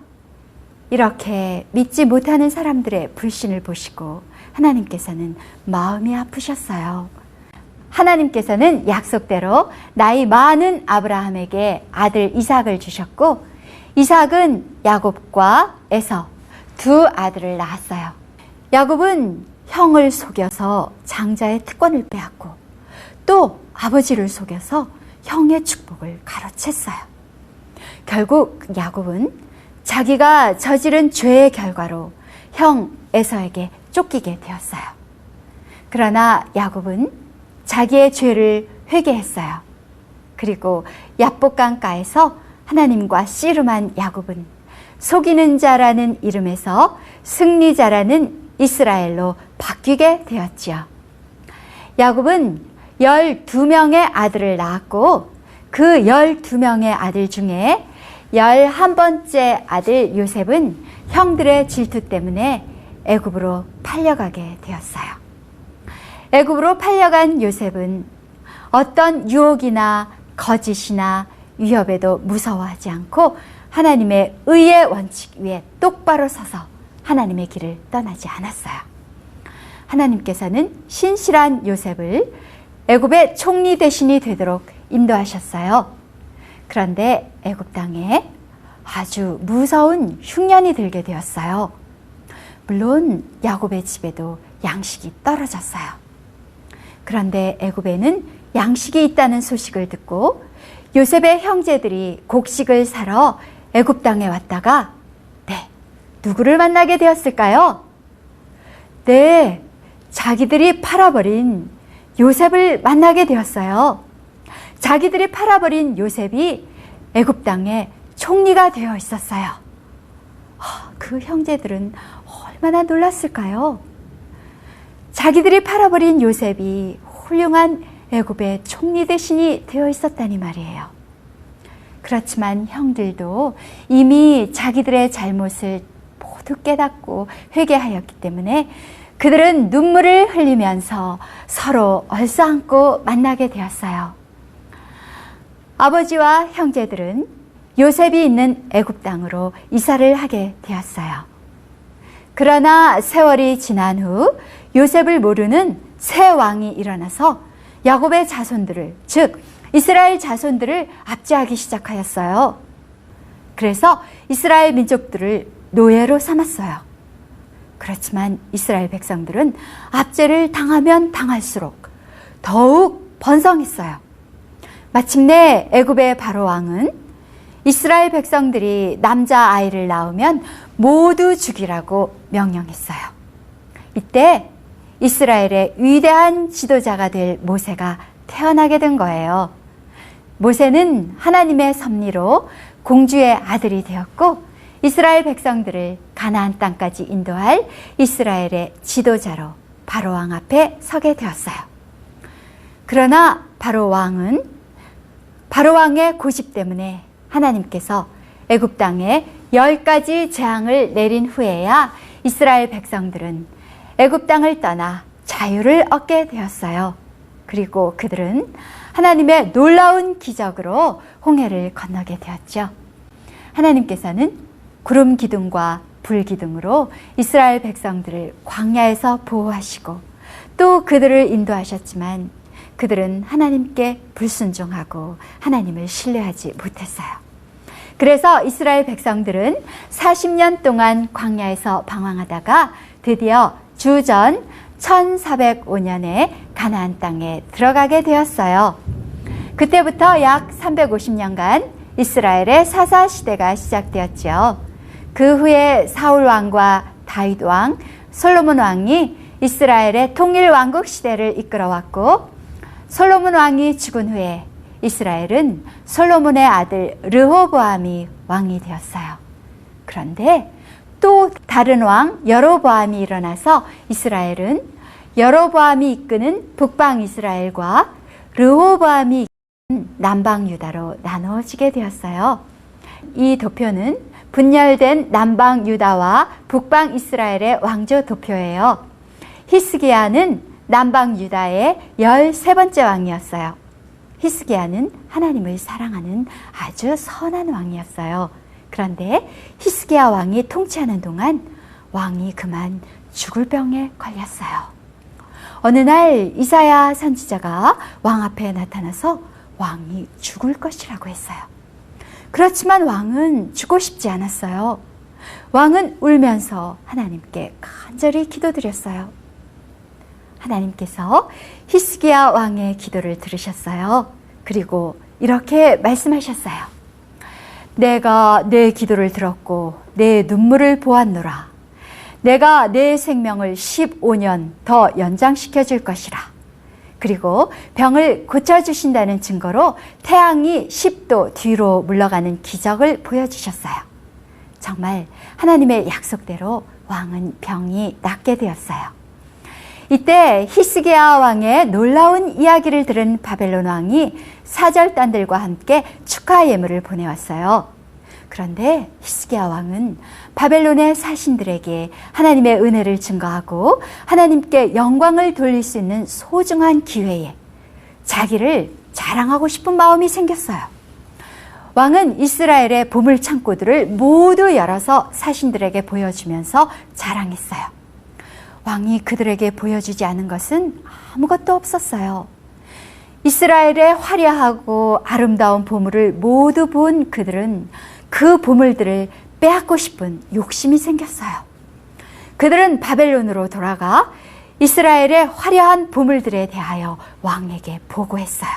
이렇게 믿지 못하는 사람들의 불신을 보시고 하나님께서는 마음이 아프셨어요. 하나님께서는 약속대로 나이 많은 아브라함에게 아들 이삭을 주셨고 이삭은 야곱과 에서 두 아들을 낳았어요. 야곱은 형을 속여서 장자의 특권을 빼앗고 또 아버지를 속여서 형의 축복을 가로챘어요. 결국 야곱은 자기가 저지른 죄의 결과로 형 에서에게 쫓기게 되었어요. 그러나 야곱은 자기의 죄를 회개했어요. 그리고 야복강가에서 하나님과 씨름한 야곱은 속이는 자라는 이름에서 승리자라는 이스라엘로 바뀌게 되었지요. 야곱은 12명의 아들을 낳았고 그 12명의 아들 중에 11번째 아들 요셉은 형들의 질투 때문에 애굽으로 팔려가게 되었어요. 애굽으로 팔려간 요셉은 어떤 유혹이나 거짓이나 위협에도 무서워하지 않고 하나님의 의의 원칙 위에 똑바로 서서 하나님의 길을 떠나지 않았어요. 하나님께서는 신실한 요셉을 애굽의 총리 대신이 되도록 인도하셨어요. 그런데 애굽 땅에 아주 무서운 흉년이 들게 되었어요. 물론 야곱의 집에도 양식이 떨어졌어요. 그런데 애굽에는 양식이 있다는 소식을 듣고 요셉의 형제들이 곡식을 사러 애굽 땅에 왔다가 누구를 만나게 되었을까요? 자기들이 팔아버린 요셉을 만나게 되었어요. 자기들이 팔아버린 요셉이 애굽 땅에 총리가 되어 있었어요. 그 형제들은 얼마나 놀랐을까요? 자기들이 팔아버린 요셉이 훌륭한 애굽의 총리 대신이 되어 있었다니 말이에요. 그렇지만 형들도 이미 자기들의 잘못을 모두 깨닫고 회개하였기 때문에 그들은 눈물을 흘리면서 서로 얼싸안고 만나게 되었어요. 아버지와 형제들은 요셉이 있는 애굽 땅으로 이사를 하게 되었어요. 그러나 세월이 지난 후 요셉을 모르는 새 왕이 일어나서 야곱의 자손들을, 즉 이스라엘 자손들을 압제하기 시작하였어요. 그래서 이스라엘 민족들을 노예로 삼았어요. 그렇지만 이스라엘 백성들은 압제를 당하면 당할수록 더욱 번성했어요. 마침내 애굽의 바로 왕은 이스라엘 백성들이 남자아이를 낳으면 모두 죽이라고 명령했어요. 이때 이스라엘의 위대한 지도자가 될 모세가 태어나게 된 거예요. 모세는 하나님의 섭리로 공주의 아들이 되었고 이스라엘 백성들을 가나안 땅까지 인도할 이스라엘의 지도자로 바로 왕 앞에 서게 되었어요. 그러나 바로 왕의 고집 때문에 하나님께서 애굽 땅에 10가지 재앙을 내린 후에야 이스라엘 백성들은 애굽 땅을 떠나 자유를 얻게 되었어요. 그리고 그들은 하나님의 놀라운 기적으로 홍해를 건너게 되었죠. 하나님께서는 구름 기둥과 불 기둥으로 이스라엘 백성들을 광야에서 보호하시고 또 그들을 인도하셨지만 그들은 하나님께 불순종하고 하나님을 신뢰하지 못했어요. 그래서 이스라엘 백성들은 40년 동안 광야에서 방황하다가 드디어 주전 1405년에 가나안 땅에 들어가게 되었어요. 그때부터 약 350년간 이스라엘의 사사 시대가 시작되었죠. 그 후에 사울 왕과 다윗 왕, 솔로몬 왕이 이스라엘의 통일 왕국 시대를 이끌어왔고 솔로몬 왕이 죽은 후에 이스라엘은 솔로몬의 아들 르호보암이 왕이 되었어요. 그런데 또 다른 왕 여로보암이 일어나서 이스라엘은 여로보암이 이끄는 북방 이스라엘과 르호보암이 이끄는 남방 유다로 나누어지게 되었어요. 이 도표는 분열된 남방 유다와 북방 이스라엘의 왕조 도표예요. 히스기야는 남방 유다의 13번째 왕이었어요. 히스기야는 하나님을 사랑하는 아주 선한 왕이었어요. 그런데 히스기야 왕이 통치하는 동안 왕이 그만 죽을 병에 걸렸어요. 어느 날 이사야 선지자가 왕 앞에 나타나서 왕이 죽을 것이라고 했어요. 그렇지만 왕은 죽고 싶지 않았어요. 왕은 울면서 하나님께 간절히 기도드렸어요. 하나님께서 히스기야 왕의 기도를 들으셨어요. 그리고 이렇게 말씀하셨어요. 내가 내 기도를 들었고 내 눈물을 보았노라. 내가 내 생명을 15년 더 연장시켜 줄 것이라. 그리고 병을 고쳐주신다는 증거로 태양이 10도 뒤로 물러가는 기적을 보여주셨어요. 정말 하나님의 약속대로 왕은 병이 낫게 되었어요. 이때 히스기야 왕의 놀라운 이야기를 들은 바벨론 왕이 사절단들과 함께 축하 예물을 보내왔어요. 그런데 히스기야 왕은 바벨론의 사신들에게 하나님의 은혜를 증거하고 하나님께 영광을 돌릴 수 있는 소중한 기회에 자기를 자랑하고 싶은 마음이 생겼어요. 왕은 이스라엘의 보물 창고들을 모두 열어서 사신들에게 보여주면서 자랑했어요. 왕이 그들에게 보여주지 않은 것은 아무것도 없었어요. 이스라엘의 화려하고 아름다운 보물을 모두 본 그들은 그 보물들을 빼앗고 싶은 욕심이 생겼어요. 그들은 바벨론으로 돌아가 이스라엘의 화려한 보물들에 대하여 왕에게 보고했어요.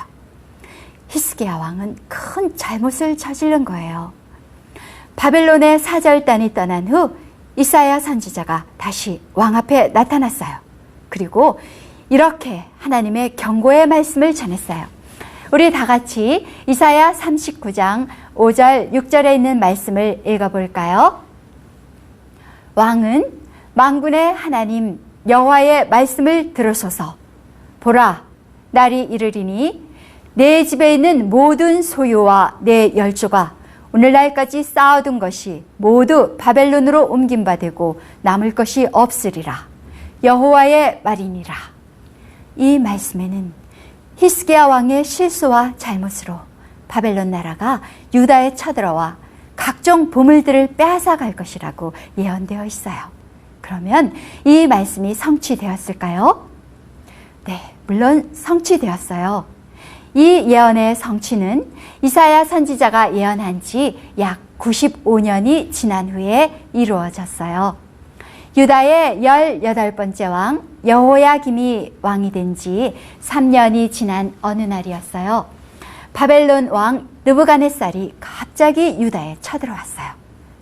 히스기야 왕은 큰 잘못을 저지른 거예요. 바벨론의 사절단이 떠난 후 이사야 선지자가 다시 왕 앞에 나타났어요. 그리고 이렇게 하나님의 경고의 말씀을 전했어요. 우리 다 같이 이사야 39장 5절 6절에 있는 말씀을 읽어볼까요? 왕은 만군의 하나님 여호와의 말씀을 들으소서. 보라, 날이 이르리니 내 집에 있는 모든 소유와 내 열조가 오늘날까지 쌓아둔 것이 모두 바벨론으로 옮긴 바 되고 남을 것이 없으리라. 여호와의 말이니라. 이 말씀에는 히스기야 왕의 실수와 잘못으로 바벨론 나라가 유다에 쳐들어와 각종 보물들을 빼앗아 갈 것이라고 예언되어 있어요. 그러면 이 말씀이 성취되었을까요? 네, 물론 성취되었어요. 이 예언의 성취는 이사야 선지자가 예언한 지 약 95년이 지난 후에 이루어졌어요. 유다의 18번째 왕 여호야김이 왕이 된 지 3년이 지난 어느 날이었어요. 바벨론 왕 느부갓네살이 갑자기 유다에 쳐들어왔어요.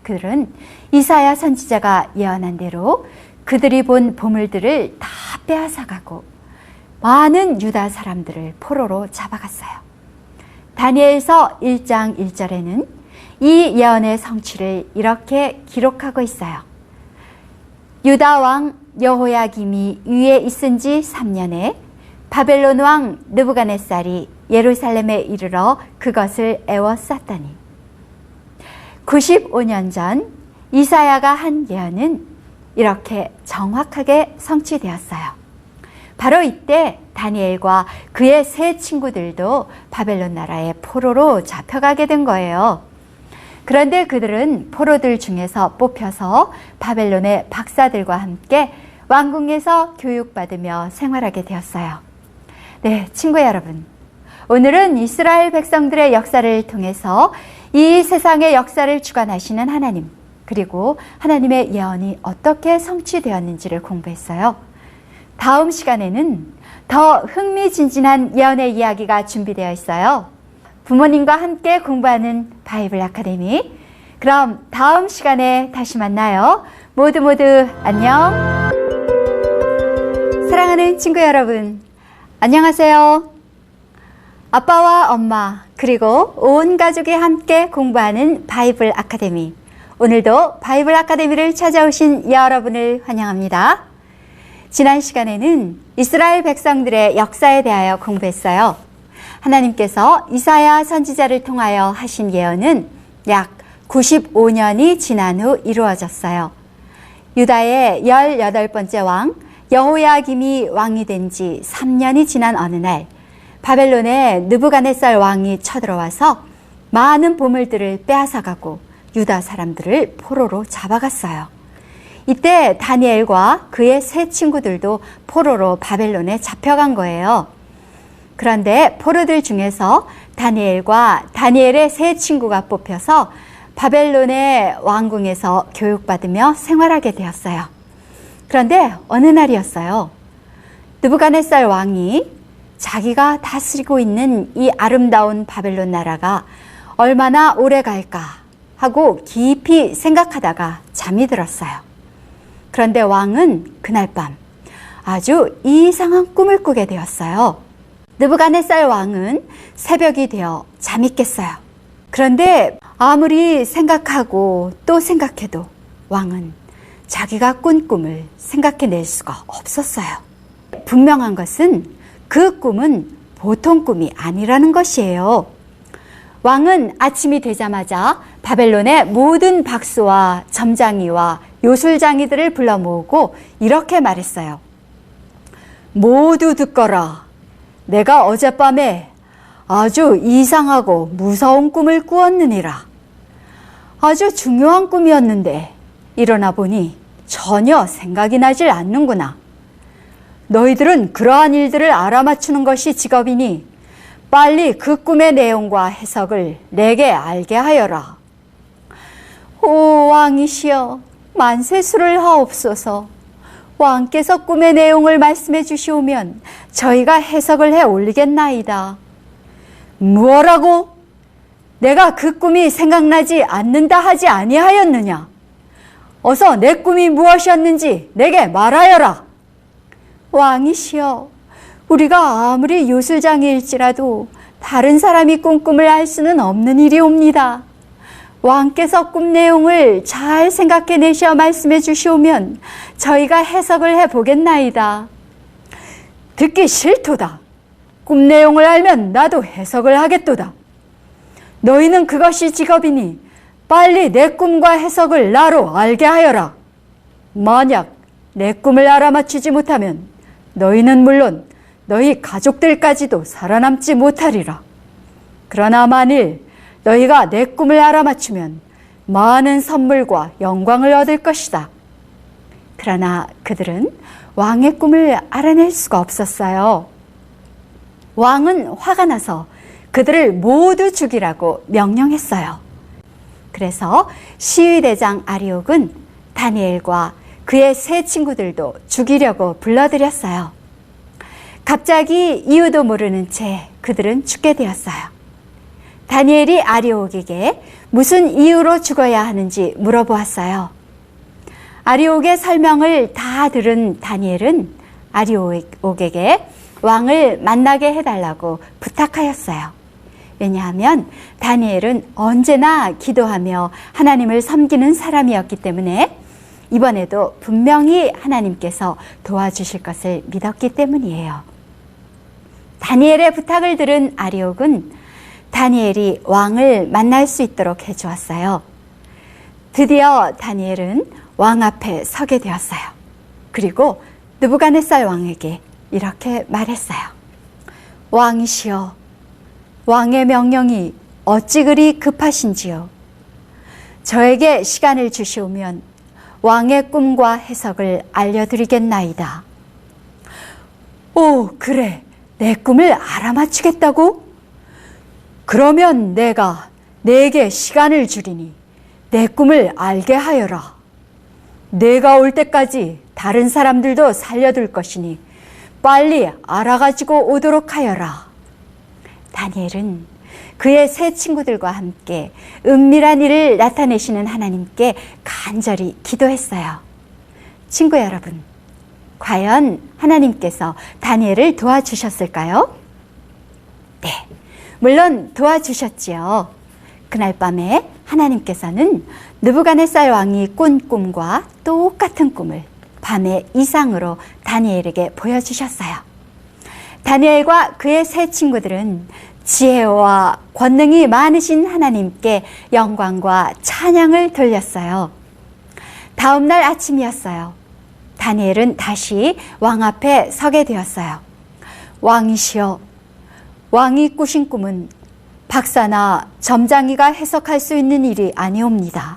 그들은 이사야 선지자가 예언한 대로 그들이 본 보물들을 다 빼앗아가고 많은 유다 사람들을 포로로 잡아갔어요. 다니엘서 1장 1절에는 이 예언의 성취를 이렇게 기록하고 있어요. 유다 왕 여호야김이 위에 있은 지 3년에 바벨론 왕 느부갓네살이 예루살렘에 이르러 그것을 에워쌌더니 95년 전 이사야가 한 예언은 이렇게 정확하게 성취되었어요. 바로 이때 다니엘과 그의 세 친구들도 바벨론 나라의 포로로 잡혀가게 된 거예요. 그런데 그들은 포로들 중에서 뽑혀서 바벨론의 박사들과 함께 왕궁에서 교육받으며 생활하게 되었어요. 네, 친구 여러분. 오늘은 이스라엘 백성들의 역사를 통해서 이 세상의 역사를 주관하시는 하나님, 그리고 하나님의 예언이 어떻게 성취되었는지를 공부했어요. 다음 시간에는 더 흥미진진한 예언의 이야기가 준비되어 있어요. 부모님과 함께 공부하는 바이블 아카데미. 그럼 다음 시간에 다시 만나요. 모두 안녕. 사랑하는 친구 여러분, 안녕하세요. 아빠와 엄마 그리고 온 가족이 함께 공부하는 바이블 아카데미. 오늘도 바이블 아카데미를 찾아오신 여러분을 환영합니다. 지난 시간에는 이스라엘 백성들의 역사에 대하여 공부했어요. 하나님께서 이사야 선지자를 통하여 하신 예언은 약 95년이 지난 후 이루어졌어요. 유다의 18번째 왕 여호야김이 왕이 된 지 3년이 지난 어느 날 바벨론의 느부갓네살 왕이 쳐들어와서 많은 보물들을 빼앗아가고 유다 사람들을 포로로 잡아갔어요. 이때 다니엘과 그의 세 친구들도 포로로 바벨론에 잡혀간 거예요. 그런데 포로들 중에서 다니엘과 다니엘의 세 친구가 뽑혀서 바벨론의 왕궁에서 교육받으며 생활하게 되었어요. 그런데 어느 날이었어요. 느부갓네살 왕이 자기가 다스리고 있는 이 아름다운 바벨론 나라가 얼마나 오래 갈까 하고 깊이 생각하다가 잠이 들었어요. 그런데 왕은 그날 밤 아주 이상한 꿈을 꾸게 되었어요. 느부갓네살 왕은 새벽이 되어 잠이 깼어요. 그런데 아무리 생각하고 또 생각해도 왕은 자기가 꾼 꿈을 생각해낼 수가 없었어요. 분명한 것은 그 꿈은 보통 꿈이 아니라는 것이에요. 왕은 아침이 되자마자 바벨론의 모든 박수와 점장이와 요술장이들을 불러 모으고 이렇게 말했어요. 모두 듣거라. 내가 어젯밤에 아주 이상하고 무서운 꿈을 꾸었느니라. 아주 중요한 꿈이었는데 일어나 보니 전혀 생각이 나질 않는구나. 너희들은 그러한 일들을 알아맞추는 것이 직업이니 빨리 그 꿈의 내용과 해석을 내게 알게 하여라. 오 왕이시여, 만세수를 하옵소서. 왕께서 꿈의 내용을 말씀해 주시오면 저희가 해석을 해 올리겠나이다. 무엇라고? 내가 그 꿈이 생각나지 않는다 하지 아니하였느냐? 어서 내 꿈이 무엇이었는지 내게 말하여라. 왕이시여, 우리가 아무리 요술장이일지라도 다른 사람이 꾼 꿈을 알 수는 없는 일이옵니다. 왕께서 꿈 내용을 잘 생각해 내셔 말씀해 주시오면 저희가 해석을 해 보겠나이다. 듣기 싫도다. 꿈 내용을 알면 나도 해석을 하겠도다. 너희는 그것이 직업이니 빨리 내 꿈과 해석을 나로 알게 하여라. 만약 내 꿈을 알아맞히지 못하면 너희는 물론 너희 가족들까지도 살아남지 못하리라. 그러나 만일 너희가 내 꿈을 알아맞추면 많은 선물과 영광을 얻을 것이다. 그러나 그들은 왕의 꿈을 알아낼 수가 없었어요. 왕은 화가 나서 그들을 모두 죽이라고 명령했어요. 그래서 시위대장 아리옥은 다니엘과 그의 세 친구들도 죽이려고 불러들였어요. 갑자기 이유도 모르는 채 그들은 죽게 되었어요. 다니엘이 아리옥에게 무슨 이유로 죽어야 하는지 물어보았어요. 아리옥의 설명을 다 들은 다니엘은 아리옥에게 왕을 만나게 해달라고 부탁하였어요. 왜냐하면 다니엘은 언제나 기도하며 하나님을 섬기는 사람이었기 때문에 이번에도 분명히 하나님께서 도와주실 것을 믿었기 때문이에요. 다니엘의 부탁을 들은 아리옥은 다니엘이 왕을 만날 수 있도록 해주었어요. 드디어 다니엘은 왕 앞에 서게 되었어요. 그리고 느부갓네살 왕에게 이렇게 말했어요. 왕이시여, 왕의 명령이 어찌 그리 급하신지요? 저에게 시간을 주시오면 왕의 꿈과 해석을 알려드리겠나이다. 오, 그래. 내 꿈을 알아맞히겠다고? 그러면 내가 내게 시간을 주리니 내 꿈을 알게 하여라. 내가 올 때까지 다른 사람들도 살려둘 것이니 빨리 알아가지고 오도록 하여라. 다니엘은 그의 세 친구들과 함께 은밀한 일을 나타내시는 하나님께 간절히 기도했어요. 친구 여러분, 과연 하나님께서 다니엘을 도와주셨을까요? 네, 물론 도와주셨지요. 그날 밤에 하나님께서는 느부갓네살 왕이 꾼 꿈과 똑같은 꿈을 밤의 이상으로 다니엘에게 보여주셨어요. 다니엘과 그의 세 친구들은 지혜와 권능이 많으신 하나님께 영광과 찬양을 돌렸어요. 다음 날 아침이었어요. 다니엘은 다시 왕 앞에 서게 되었어요. 왕이시여, 왕이 꾸신 꿈은 박사나 점장이가 해석할 수 있는 일이 아니옵니다.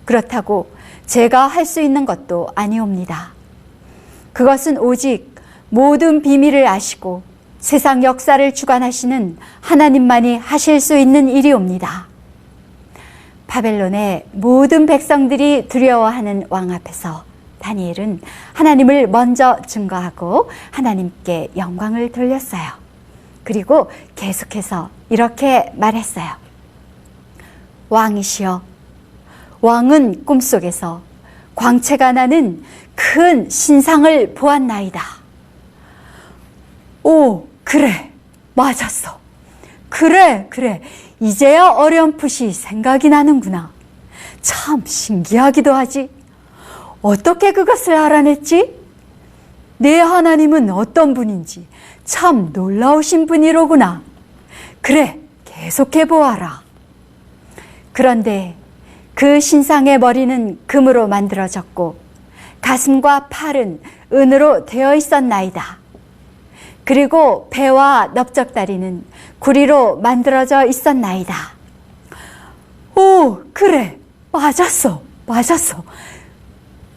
그렇다고 제가 할 수 있는 것도 아니옵니다. 그것은 오직 모든 비밀을 아시고 세상 역사를 주관하시는 하나님만이 하실 수 있는 일이옵니다. 바벨론의 모든 백성들이 두려워하는 왕 앞에서 다니엘은 하나님을 먼저 증거하고 하나님께 영광을 돌렸어요. 그리고 계속해서 이렇게 말했어요. 왕이시여, 왕은 꿈속에서 광채가 나는 큰 신상을 보았나이다. 오, 그래, 맞았어. 그래, 이제야 어렴풋이 생각이 나는구나. 참 신기하기도 하지. 어떻게 그것을 알아냈지? 내 하나님은 어떤 분인지 참 놀라우신 분이로구나. 그래, 계속해 보아라. 그런데 그 신상의 머리는 금으로 만들어졌고 가슴과 팔은 은으로 되어 있었나이다. 그리고 배와 넓적다리는 구리로 만들어져 있었나이다. 오, 그래, 맞았어.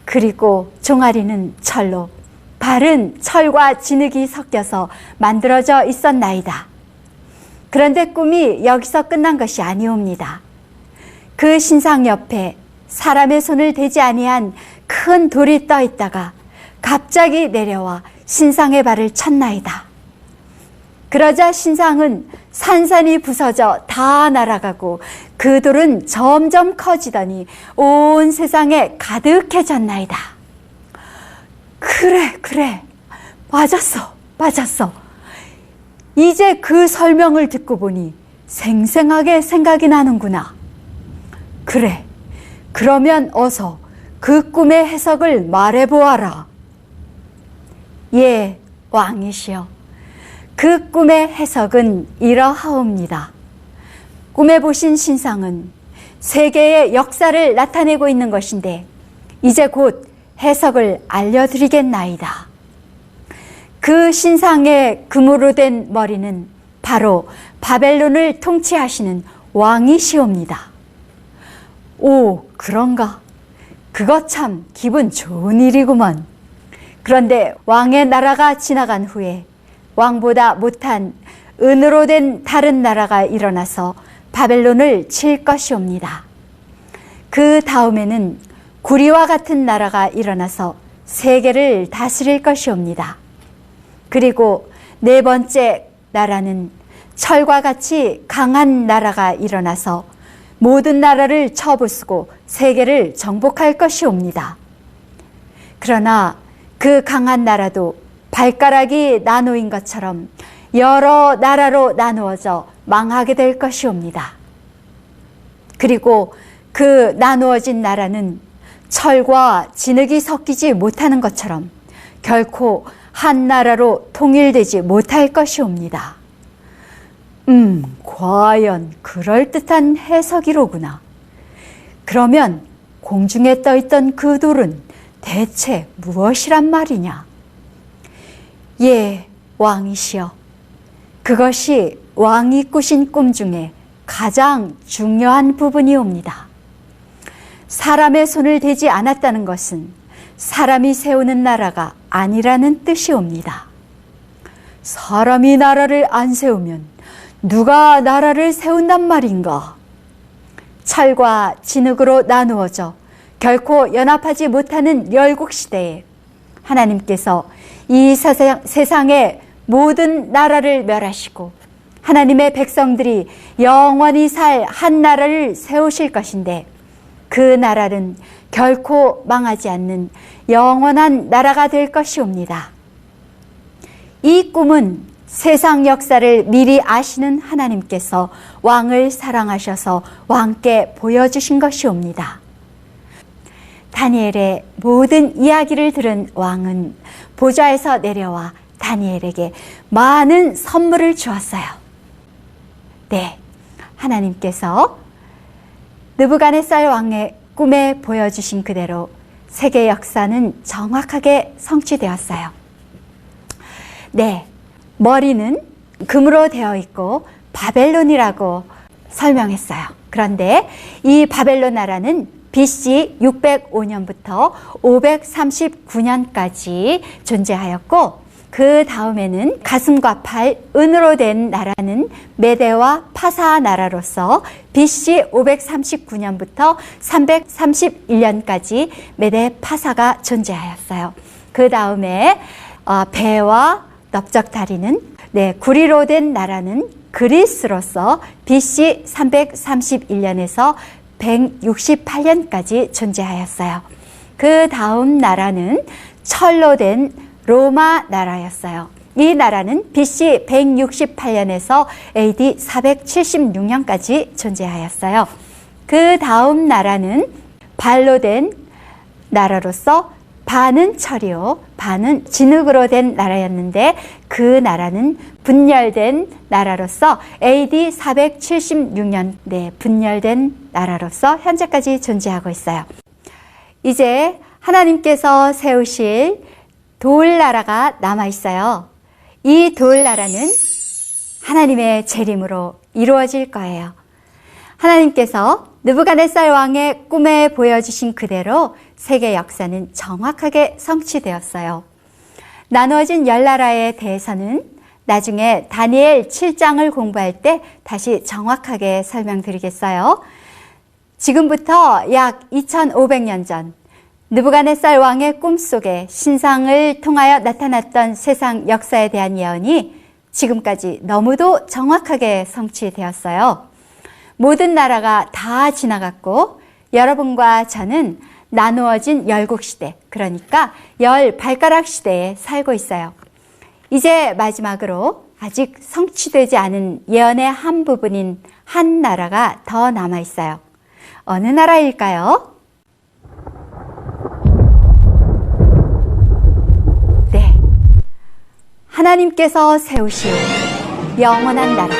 그리고 종아리는 철로, 발은 철과 진흙이 섞여서 만들어져 있었나이다. 그런데 꿈이 여기서 끝난 것이 아니옵니다. 그 신상 옆에 사람의 손을 대지 아니한 큰 돌이 떠 있다가 갑자기 내려와 신상의 발을 쳤나이다. 그러자 신상은 산산이 부서져 다 날아가고 그 돌은 점점 커지더니 온 세상에 가득해졌나이다. 그래, 맞았어. 이제 그 설명을 듣고 보니 생생하게 생각이 나는구나. 그래, 그러면 어서 그 꿈의 해석을 말해보아라. 예, 왕이시여. 그 꿈의 해석은 이러하옵니다. 꿈에 보신 신상은 세계의 역사를 나타내고 있는 것인데 이제 곧 해석을 알려드리겠나이다. 그 신상의 금으로 된 머리는 바로 바벨론을 통치하시는 왕이시옵니다. 오, 그런가? 그거 참 기분 좋은 일이구먼. 그런데 왕의 나라가 지나간 후에 왕보다 못한 은으로 된 다른 나라가 일어나서 바벨론을 칠 것이옵니다. 그 다음에는 구리와 같은 나라가 일어나서 세계를 다스릴 것이옵니다. 그리고 네 번째 나라는 철과 같이 강한 나라가 일어나서 모든 나라를 쳐부수고 세계를 정복할 것이옵니다. 그러나 그 강한 나라도 발가락이 나누인 것처럼 여러 나라로 나누어져 망하게 될 것이옵니다. 그리고 그 나누어진 나라는 철과 진흙이 섞이지 못하는 것처럼 결코 한 나라로 통일되지 못할 것이옵니다. 과연 그럴듯한 해석이로구나. 그러면 공중에 떠있던 그 돌은 대체 무엇이란 말이냐? 예, 왕이시여. 그것이 왕이 꾸신 꿈 중에 가장 중요한 부분이옵니다. 사람의 손을 대지 않았다는 것은 사람이 세우는 나라가 아니라는 뜻이옵니다. 사람이 나라를 안 세우면 누가 나라를 세운단 말인가? 철과 진흙으로 나누어져 결코 연합하지 못하는 열국시대에 하나님께서 이 세상의 모든 나라를 멸하시고 하나님의 백성들이 영원히 살 한 나라를 세우실 것인데, 그 나라는 결코 망하지 않는 영원한 나라가 될 것이옵니다. 이 꿈은 세상 역사를 미리 아시는 하나님께서 왕을 사랑하셔서 왕께 보여주신 것이옵니다. 다니엘의 모든 이야기를 들은 왕은 보좌에서 내려와 다니엘에게 많은 선물을 주었어요. 네, 하나님께서 느부갓네살 왕의 꿈에 보여주신 그대로 세계 역사는 정확하게 성취되었어요. 네, 머리는 금으로 되어 있고 바벨론이라고 설명했어요. 그런데 이 바벨론 나라는 BC 605년부터 539년까지 존재하였고, 그 다음에는 가슴과 팔, 은으로 된 나라는 메데와 파사 나라로서 BC 539년부터 331년까지 메데 파사가 존재하였어요. 그 다음에 배와 넓적다리는 구리로 된 나라는 그리스로서 BC 331년에서 168년까지 존재하였어요. 그 다음 나라는 철로 된 로마 나라였어요. 이 나라는 BC 168년에서 AD 476년까지 존재하였어요. 그 다음 나라는 발로 된 나라로서 반은 철이요, 반은 진흙으로 된 나라였는데, 그 나라는 분열된 나라로서 AD 476년 분열된 나라로서 현재까지 존재하고 있어요. 이제 하나님께서 세우실 돌 나라가 남아 있어요. 이 돌 나라는 하나님의 재림으로 이루어질 거예요. 하나님께서 느부갓네살 왕의 꿈에 보여주신 그대로 세계 역사는 정확하게 성취되었어요. 나누어진 열 나라에 대해서는 나중에 다니엘 7장을 공부할 때 다시 정확하게 설명드리겠어요. 지금부터 약 2500년 전 느부갓네살 왕의 꿈속에 신상을 통하여 나타났던 세상 역사에 대한 예언이 지금까지 너무도 정확하게 성취되었어요. 모든 나라가 다 지나갔고 여러분과 저는 나누어진 열국시대, 그러니까 열 발가락 시대에 살고 있어요. 이제 마지막으로 아직 성취되지 않은 예언의 한 부분인 한 나라가 더 남아 있어요. 어느 나라일까요? 네, 하나님께서 세우신 영원한 나라,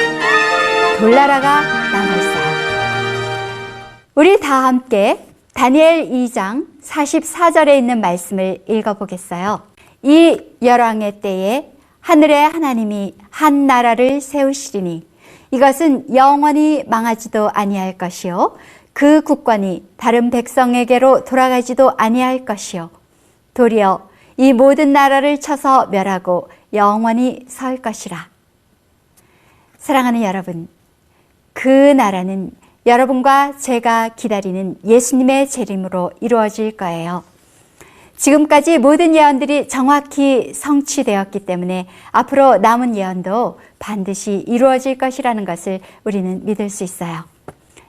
돌나라가 남아 있어요. 우리 다 함께 다니엘 2장 44절에 있는 말씀을 읽어보겠어요. 이 열왕의 때에 하늘의 하나님이 한 나라를 세우시리니 이것은 영원히 망하지도 아니할 것이요 그 국권이 다른 백성에게로 돌아가지도 아니할 것이요 도리어 이 모든 나라를 쳐서 멸하고 영원히 설 것이라. 사랑하는 여러분, 그 나라는 여러분과 제가 기다리는 예수님의 재림으로 이루어질 거예요. 지금까지 모든 예언들이 정확히 성취되었기 때문에 앞으로 남은 예언도 반드시 이루어질 것이라는 것을 우리는 믿을 수 있어요.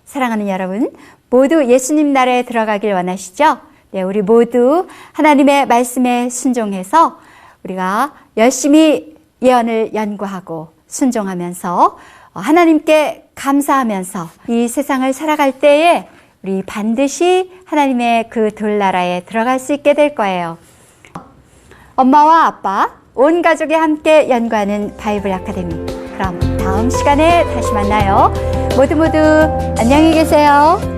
사랑하는 여러분, 모두 예수님 나라에 들어가길 원하시죠? 네, 우리 모두 하나님의 말씀에 순종해서 우리가 열심히 예언을 연구하고 순종하면서 하나님께 감사하면서 이 세상을 살아갈 때에 우리 반드시 하나님의 그 들나라에 들어갈 수 있게 될 거예요. 엄마와 아빠, 온 가족이 함께 연구하는 바이블 아카데미. 그럼 다음 시간에 다시 만나요. 모두 안녕히 계세요.